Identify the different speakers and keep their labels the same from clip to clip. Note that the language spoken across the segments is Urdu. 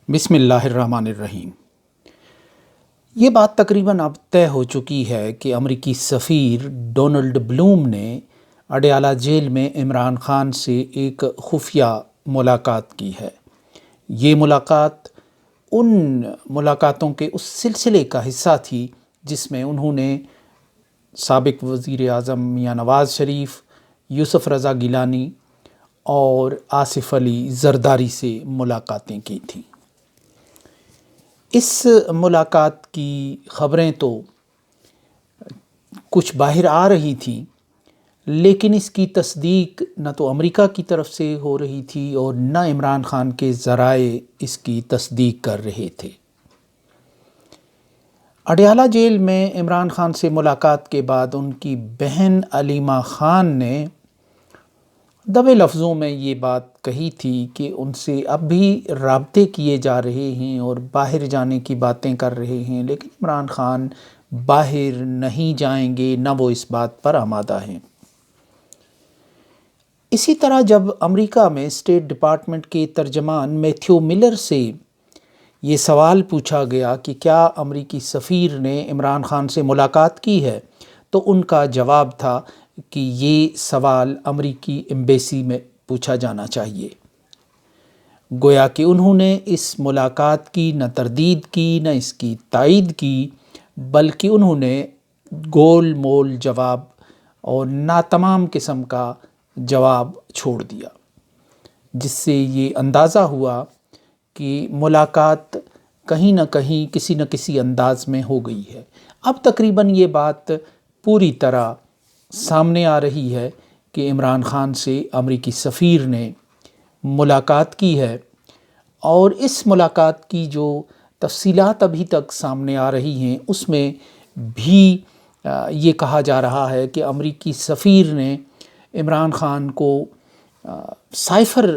Speaker 1: بسم اللہ الرحمن الرحیم۔ یہ بات تقریباً اب طے ہو چکی ہے کہ امریکی سفیر ڈونلڈ بلوم نے اڈیالہ جیل میں عمران خان سے ایک خفیہ ملاقات کی ہے۔ یہ ملاقات ان ملاقاتوں کے اس سلسلے کا حصہ تھی جس میں انہوں نے سابق وزیر اعظم میاں نواز شریف، یوسف رضا گیلانی اور آصف علی زرداری سے ملاقاتیں کی تھیں۔ اس ملاقات کی خبریں تو کچھ باہر آ رہی تھیں، لیکن اس کی تصدیق نہ تو امریکہ کی طرف سے ہو رہی تھی اور نہ عمران خان کے ذرائع اس کی تصدیق کر رہے تھے۔ اڈیالہ جیل میں عمران خان سے ملاقات کے بعد ان کی بہن علیمہ خان نے دبے لفظوں میں یہ بات کہی تھی کہ ان سے اب بھی رابطے کیے جا رہے ہیں اور باہر جانے کی باتیں کر رہے ہیں، لیکن عمران خان باہر نہیں جائیں گے، نہ وہ اس بات پر آمادہ ہیں۔ اسی طرح جب امریکہ میں اسٹیٹ ڈپارٹمنٹ کے ترجمان میتھیو ملر سے یہ سوال پوچھا گیا کہ کیا امریکی سفیر نے عمران خان سے ملاقات کی ہے، تو ان کا جواب تھا کہ یہ سوال امریکی ایمبیسی میں پوچھا جانا چاہیے۔ گویا کہ انہوں نے اس ملاقات کی نہ تردید کی نہ اس کی تائید کی، بلکہ انہوں نے گول مول جواب اور ناتمام قسم کا جواب چھوڑ دیا، جس سے یہ اندازہ ہوا کہ ملاقات کہیں نہ کہیں کسی نہ کسی انداز میں ہو گئی ہے۔ اب تقریباً یہ بات پوری طرح سامنے آ رہی ہے کہ عمران خان سے امریکی سفیر نے ملاقات کی ہے، اور اس ملاقات کی جو تفصیلات ابھی تک سامنے آ رہی ہیں اس میں بھی یہ کہا جا رہا ہے کہ امریکی سفیر نے عمران خان کو سائفر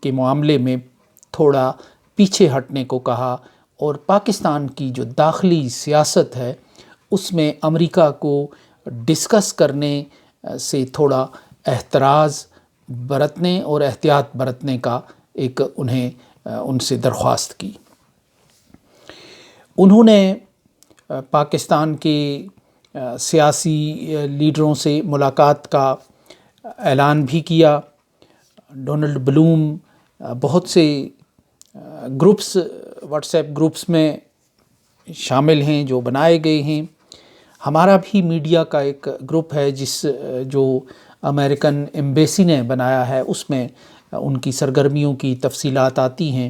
Speaker 1: کے معاملے میں تھوڑا پیچھے ہٹنے کو کہا، اور پاکستان کی جو داخلی سیاست ہے اس میں امریکہ کو ڈسکس کرنے سے تھوڑا احتراز برتنے اور احتیاط برتنے کا ایک انہیں ان سے درخواست کی۔ انہوں نے پاکستان کے سیاسی لیڈروں سے ملاقات کا اعلان بھی کیا۔ ڈونلڈ بلوم بہت سے گروپس، واٹس ایپ گروپس میں شامل ہیں جو بنائے گئے ہیں۔ ہمارا بھی میڈیا کا ایک گروپ ہے جو امریکن ایمبیسی نے بنایا ہے، اس میں ان کی سرگرمیوں کی تفصیلات آتی ہیں۔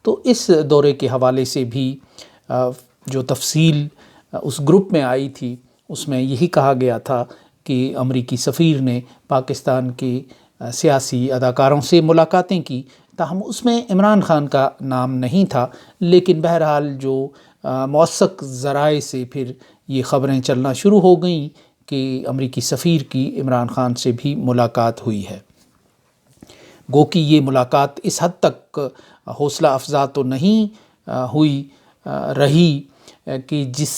Speaker 1: تو اس دورے کے حوالے سے بھی جو تفصیل اس گروپ میں آئی تھی اس میں یہی کہا گیا تھا کہ امریکی سفیر نے پاکستان کے سیاسی اداکاروں سے ملاقاتیں کی، تاہم اس میں عمران خان کا نام نہیں تھا، لیکن بہرحال جو موثق ذرائع سے پھر یہ خبریں چلنا شروع ہو گئیں کہ امریکی سفیر کی عمران خان سے بھی ملاقات ہوئی ہے۔ گو کہ یہ ملاقات اس حد تک حوصلہ افزا تو نہیں ہوئی رہی کہ جس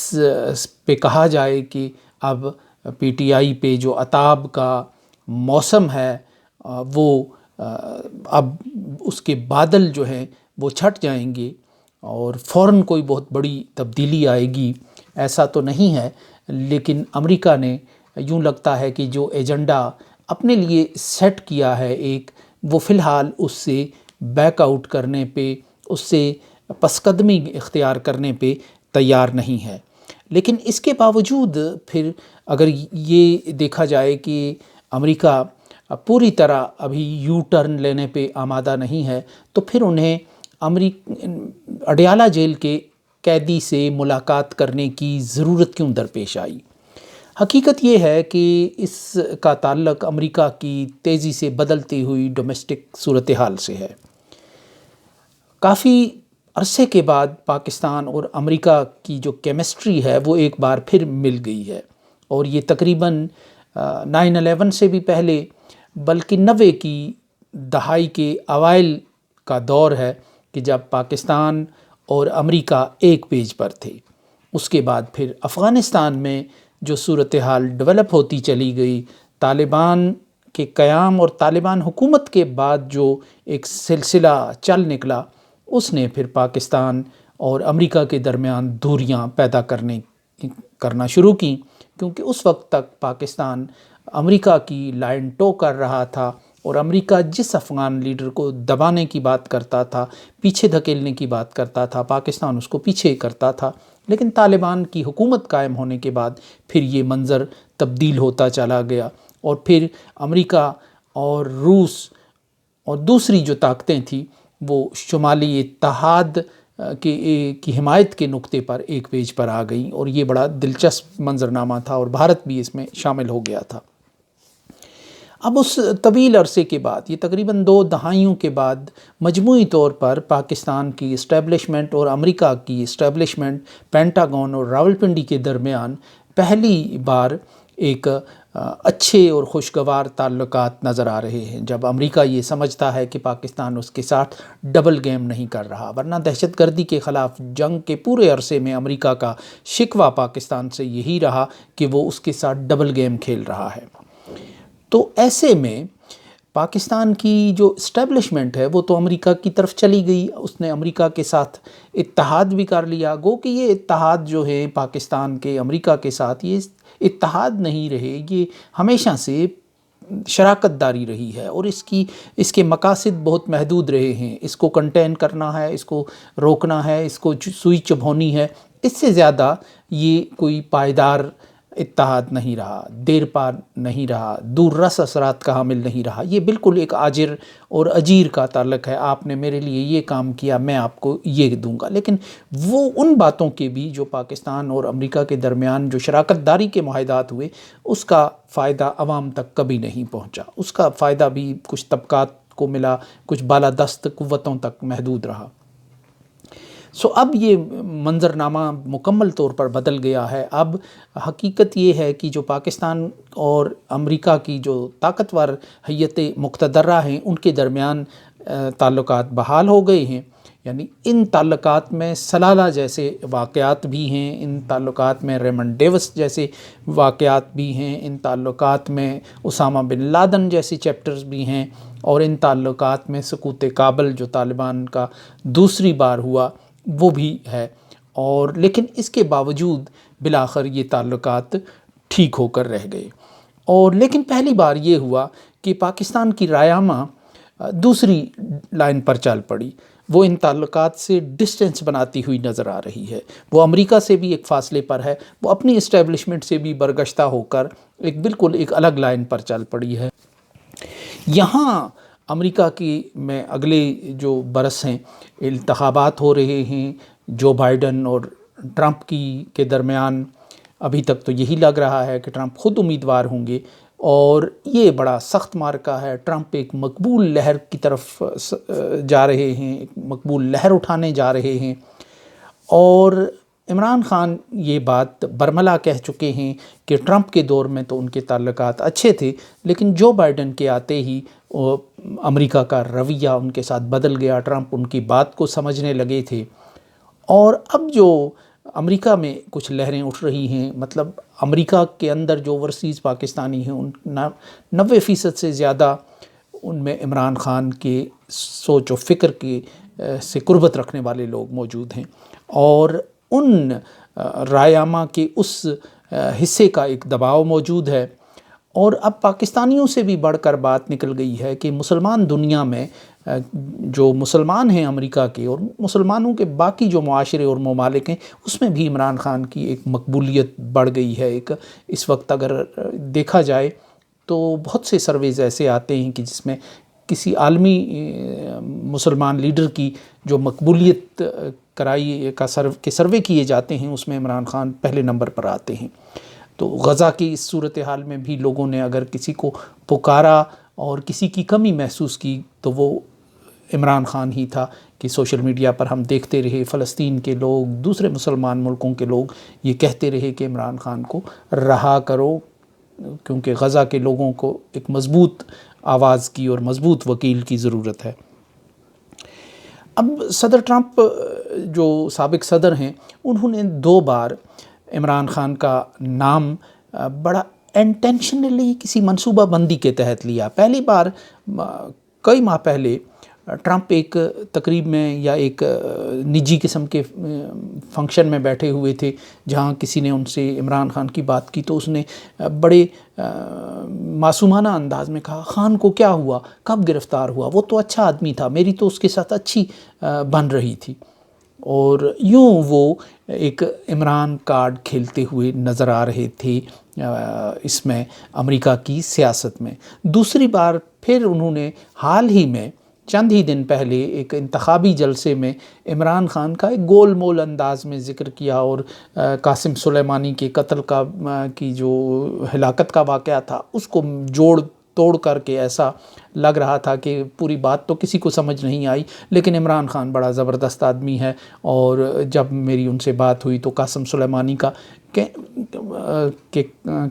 Speaker 1: پہ کہا جائے کہ اب پی ٹی آئی پہ جو عتاب کا موسم ہے وہ اب اس کے بادل جو ہیں وہ چھٹ جائیں گے اور فوراً کوئی بہت بڑی تبدیلی آئے گی، ایسا تو نہیں ہے۔ لیکن امریکہ نے یوں لگتا ہے کہ جو ایجنڈا اپنے لیے سیٹ کیا ہے وہ فی الحال اس سے بیک آؤٹ کرنے پہ، اس سے پس قدمی اختیار کرنے پہ تیار نہیں ہے۔ لیکن اس کے باوجود پھر اگر یہ دیکھا جائے کہ امریکہ پوری طرح ابھی یو ٹرن لینے پہ آمادہ نہیں ہے، تو پھر انہیں اڈیالہ جیل کے قیدی سے ملاقات کرنے کی ضرورت کیوں درپیش آئی؟ حقیقت یہ ہے کہ اس کا تعلق امریکہ کی تیزی سے بدلتی ہوئی ڈومیسٹک صورتحال سے ہے۔ کافی عرصے کے بعد پاکستان اور امریکہ کی جو کیمسٹری ہے وہ ایک بار پھر مل گئی ہے، اور یہ تقریباً 9/11 سے بھی پہلے بلکہ 90 کی دہائی کے اوائل کا دور ہے کہ جب پاکستان اور امریکہ ایک پیج پر تھے۔ اس کے بعد پھر افغانستان میں جو صورتحال ڈیولپ ہوتی چلی گئی، طالبان کے قیام اور طالبان حکومت کے بعد جو ایک سلسلہ چل نکلا، اس نے پھر پاکستان اور امریکہ کے درمیان دوریاں پیدا کرنا شروع کیں، کیونکہ اس وقت تک پاکستان امریکہ کی لائن ٹو کر رہا تھا، اور امریکہ جس افغان لیڈر کو دبانے کی بات کرتا تھا، پیچھے دھکیلنے کی بات کرتا تھا، پاکستان اس کو پیچھے کرتا تھا۔ لیکن طالبان کی حکومت قائم ہونے کے بعد پھر یہ منظر تبدیل ہوتا چلا گیا، اور پھر امریکہ اور روس اور دوسری جو طاقتیں تھیں وہ شمالی اتحاد کی حمایت کے نقطے پر ایک پیج پر آ گئیں، اور یہ بڑا دلچسپ منظرنامہ تھا، اور بھارت بھی اس میں شامل ہو گیا تھا۔ اب اس طویل عرصے کے بعد، یہ تقریباً 2 دہائیوں کے بعد، مجموعی طور پر پاکستان کی اسٹیبلشمنٹ اور امریکہ کی اسٹیبلشمنٹ پینٹاگون اور راولپنڈی کے درمیان پہلی بار ایک اچھے اور خوشگوار تعلقات نظر آ رہے ہیں، جب امریکہ یہ سمجھتا ہے کہ پاکستان اس کے ساتھ ڈبل گیم نہیں کر رہا، ورنہ دہشت گردی کے خلاف جنگ کے پورے عرصے میں امریکہ کا شکوہ پاکستان سے یہی رہا کہ وہ اس کے ساتھ ڈبل گیم کھیل رہا ہے۔ تو ایسے میں پاکستان کی جو اسٹیبلشمنٹ ہے وہ تو امریکہ کی طرف چلی گئی، اس نے امریکہ کے ساتھ اتحاد بھی کر لیا، گو کہ یہ اتحاد جو ہے پاکستان کے امریکہ کے ساتھ، یہ اتحاد نہیں رہے، یہ ہمیشہ سے شراکت داری رہی ہے، اور اس کے مقاصد بہت محدود رہے ہیں۔ اس کو کنٹین کرنا ہے، اس کو روکنا ہے، اس کو سوئی چبھونی ہے، اس سے زیادہ یہ کوئی پائیدار اتحاد نہیں رہا، دیر پا نہیں رہا، دور رس اثرات کا حامل نہیں رہا۔ یہ بالکل ایک آجر اور اجیر کا تعلق ہے، آپ نے میرے لیے یہ کام کیا، میں آپ کو یہ دوں گا۔ لیکن وہ ان باتوں کے بھی جو پاکستان اور امریکہ کے درمیان جو شراکت داری کے معاہدات ہوئے، اس کا فائدہ عوام تک کبھی نہیں پہنچا، اس کا فائدہ بھی کچھ طبقات کو ملا، کچھ بالادست قوتوں تک محدود رہا۔ اب یہ منظرنامہ مکمل طور پر بدل گیا ہے۔ اب حقیقت یہ ہے کہ جو پاکستان اور امریکہ کی جو طاقتور ہیئت مقتدرہ ہیں، ان کے درمیان تعلقات بحال ہو گئے ہیں، یعنی ان تعلقات میں سلالہ جیسے واقعات بھی ہیں، ان تعلقات میں ریمنڈ ڈیوس جیسے واقعات بھی ہیں، ان تعلقات میں اسامہ بن لادن جیسے چیپٹرز بھی ہیں، اور ان تعلقات میں سقوط کابل جو طالبان کا دوسری بار ہوا وہ بھی ہے، اور لیکن اس کے باوجود بالآخر یہ تعلقات ٹھیک ہو کر رہ گئے۔ اور لیکن پہلی بار یہ ہوا کہ پاکستان کی رایامہ دوسری لائن پر چل پڑی، وہ ان تعلقات سے ڈسٹینس بناتی ہوئی نظر آ رہی ہے، وہ امریکہ سے بھی ایک فاصلے پر ہے، وہ اپنی اسٹیبلشمنٹ سے بھی برگشتہ ہو کر بالکل ایک الگ لائن پر چل پڑی ہے۔ یہاں امریکہ کی میں اگلے جو برس ہیں انتخابات ہو رہے ہیں، جو بائیڈن اور ٹرمپ کے درمیان ابھی تک تو یہی لگ رہا ہے کہ ٹرمپ خود امیدوار ہوں گے، اور یہ بڑا سخت معرکہ ہے۔ ٹرمپ ایک مقبول لہر کی طرف جا رہے ہیں، ایک مقبول لہر اٹھانے جا رہے ہیں، اور عمران خان یہ بات برملا کہہ چکے ہیں کہ ٹرمپ کے دور میں تو ان کے تعلقات اچھے تھے، لیکن جو بائیڈن کے آتے ہی امریکہ کا رویہ ان کے ساتھ بدل گیا، ٹرمپ ان کی بات کو سمجھنے لگے تھے۔ اور اب جو امریکہ میں کچھ لہریں اٹھ رہی ہیں، مطلب امریکہ کے اندر جو اوورسیز پاکستانی ہیں، ان 90% سے زیادہ ان میں عمران خان کے سوچ و فکر سے قربت رکھنے والے لوگ موجود ہیں، اور ان رایامہ کے اس حصے کا ایک دباؤ موجود ہے۔ اور اب پاکستانیوں سے بھی بڑھ کر بات نکل گئی ہے کہ مسلمان دنیا میں جو مسلمان ہیں امریکہ کے، اور مسلمانوں کے باقی جو معاشرے اور ممالک ہیں، اس میں بھی عمران خان کی ایک مقبولیت بڑھ گئی ہے۔ اس وقت اگر دیکھا جائے تو بہت سے سرویز ایسے آتے ہیں کہ جس میں کسی عالمی مسلمان لیڈر کی جو مقبولیت کے سروے کیے جاتے ہیں، اس میں عمران خان پہلے نمبر پر آتے ہیں۔ تو غزہ کی اس صورتحال میں بھی لوگوں نے اگر کسی کو پکارا اور کسی کی کمی محسوس کی تو وہ عمران خان ہی تھا، کہ سوشل میڈیا پر ہم دیکھتے رہے فلسطین کے لوگ، دوسرے مسلمان ملکوں کے لوگ یہ کہتے رہے کہ عمران خان کو رہا کرو، کیونکہ غزہ کے لوگوں کو ایک مضبوط آواز کی اور مضبوط وکیل کی ضرورت ہے۔ اب صدر ٹرمپ جو سابق صدر ہیں، انہوں نے 2 بار عمران خان کا نام بڑا انٹینشنلی کسی منصوبہ بندی کے تحت لیا۔ پہلی بار کئی ماہ پہلے ٹرمپ ایک تقریب میں یا ایک نجی قسم کے فنکشن میں بیٹھے ہوئے تھے جہاں کسی نے ان سے عمران خان کی بات کی، تو اس نے بڑے معصومانہ انداز میں کہا خان کو کیا ہوا، کب گرفتار ہوا، وہ تو اچھا آدمی تھا، میری تو اس کے ساتھ اچھی بن رہی تھی۔ اور یوں وہ ایک عمران کارڈ کھیلتے ہوئے نظر آ رہے تھے اس میں امریکہ کی سیاست میں۔ دوسری بار پھر انہوں نے حال ہی میں چند ہی دن پہلے ایک انتخابی جلسے میں عمران خان کا ایک گول مول انداز میں ذکر کیا، اور قاسم سلیمانی کے قتل کی جو ہلاکت کا واقعہ تھا اس کو جوڑ توڑ کر کے ایسا لگ رہا تھا کہ پوری بات تو کسی کو سمجھ نہیں آئی، لیکن عمران خان بڑا زبردست آدمی ہے، اور جب میری ان سے بات ہوئی تو قاسم سلیمانی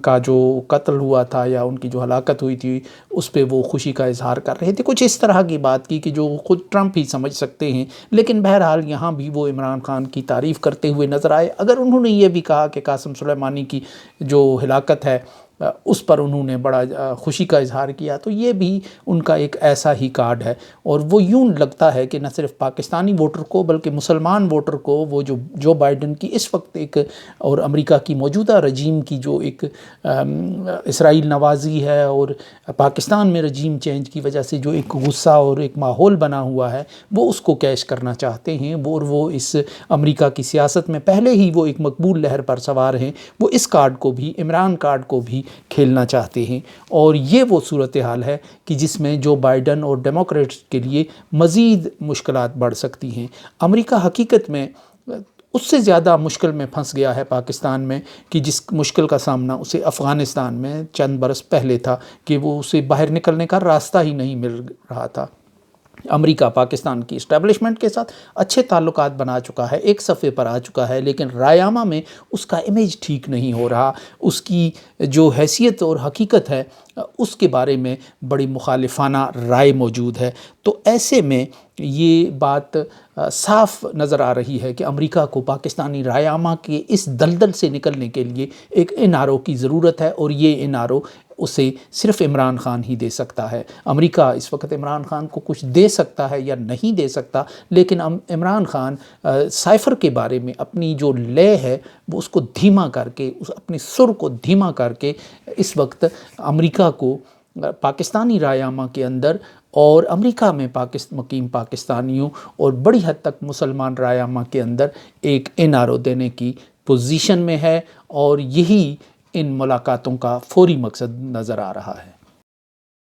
Speaker 1: کا جو قتل ہوا تھا یا ان کی جو ہلاکت ہوئی تھی اس پہ وہ خوشی کا اظہار کر رہے تھے، کچھ اس طرح کی بات کی کہ جو خود ٹرمپ ہی سمجھ سکتے ہیں، لیکن بہرحال یہاں بھی وہ عمران خان کی تعریف کرتے ہوئے نظر آئے۔ اگر انہوں نے یہ بھی کہا کہ قاسم سلیمانی کی جو ہلاکت ہے اس پر انہوں نے بڑا خوشی کا اظہار کیا، تو یہ بھی ان کا ایک ایسا ہی کارڈ ہے، اور وہ یوں لگتا ہے کہ نہ صرف پاکستانی ووٹر کو بلکہ مسلمان ووٹر کو وہ جو بائیڈن کی اس وقت ایک اور امریکہ کی موجودہ رجیم کی جو ایک اسرائیل نوازی ہے اور پاکستان میں رجیم چینج کی وجہ سے جو ایک غصہ اور ایک ماحول بنا ہوا ہے وہ اس کو کیش کرنا چاہتے ہیں، اور وہ اس امریکہ کی سیاست میں پہلے ہی وہ ایک مقبول لہر پر سوار ہیں، وہ اس کارڈ کو بھی، عمران کارڈ کو بھی کھیلنا چاہتے ہیں۔ اور یہ وہ صورتحال ہے کہ جس میں جو بائیڈن اور ڈیموکریٹس کے لیے مزید مشکلات بڑھ سکتی ہیں۔ امریکہ حقیقت میں اس سے زیادہ مشکل میں پھنس گیا ہے پاکستان میں کہ جس مشکل کا سامنا اسے افغانستان میں چند برس پہلے تھا کہ وہ اسے باہر نکلنے کا راستہ ہی نہیں مل رہا تھا۔ امریکہ پاکستان کی اسٹیبلشمنٹ کے ساتھ اچھے تعلقات بنا چکا ہے، ایک صفحے پر آ چکا ہے، لیکن رائے میں اس کا امیج ٹھیک نہیں ہو رہا، اس کی جو حیثیت اور حقیقت ہے اس کے بارے میں بڑی مخالفانہ رائے موجود ہے۔ تو ایسے میں یہ بات صاف نظر آ رہی ہے کہ امریکہ کو پاکستانی رائے عامہ کے اس دلدل سے نکلنے کے لیے ایک این آر او کی ضرورت ہے، اور یہ این آر او اسے صرف عمران خان ہی دے سکتا ہے۔ امریکہ اس وقت عمران خان کو کچھ دے سکتا ہے یا نہیں دے سکتا، لیکن عمران خان سائفر کے بارے میں اپنی جو لے ہے وہ اس کو دھیما کر کے، اپنے سر کو دھیما کر کے اس وقت امریکہ کو پاکستانی رائے عامہ کے اندر اور امریکہ میں مقیم پاکستانیوں اور بڑی حد تک مسلمان رائے عامہ کے اندر ایک این آر او دینے کی پوزیشن میں ہے، اور یہی ان ملاقاتوں کا فوری مقصد نظر آ رہا ہے۔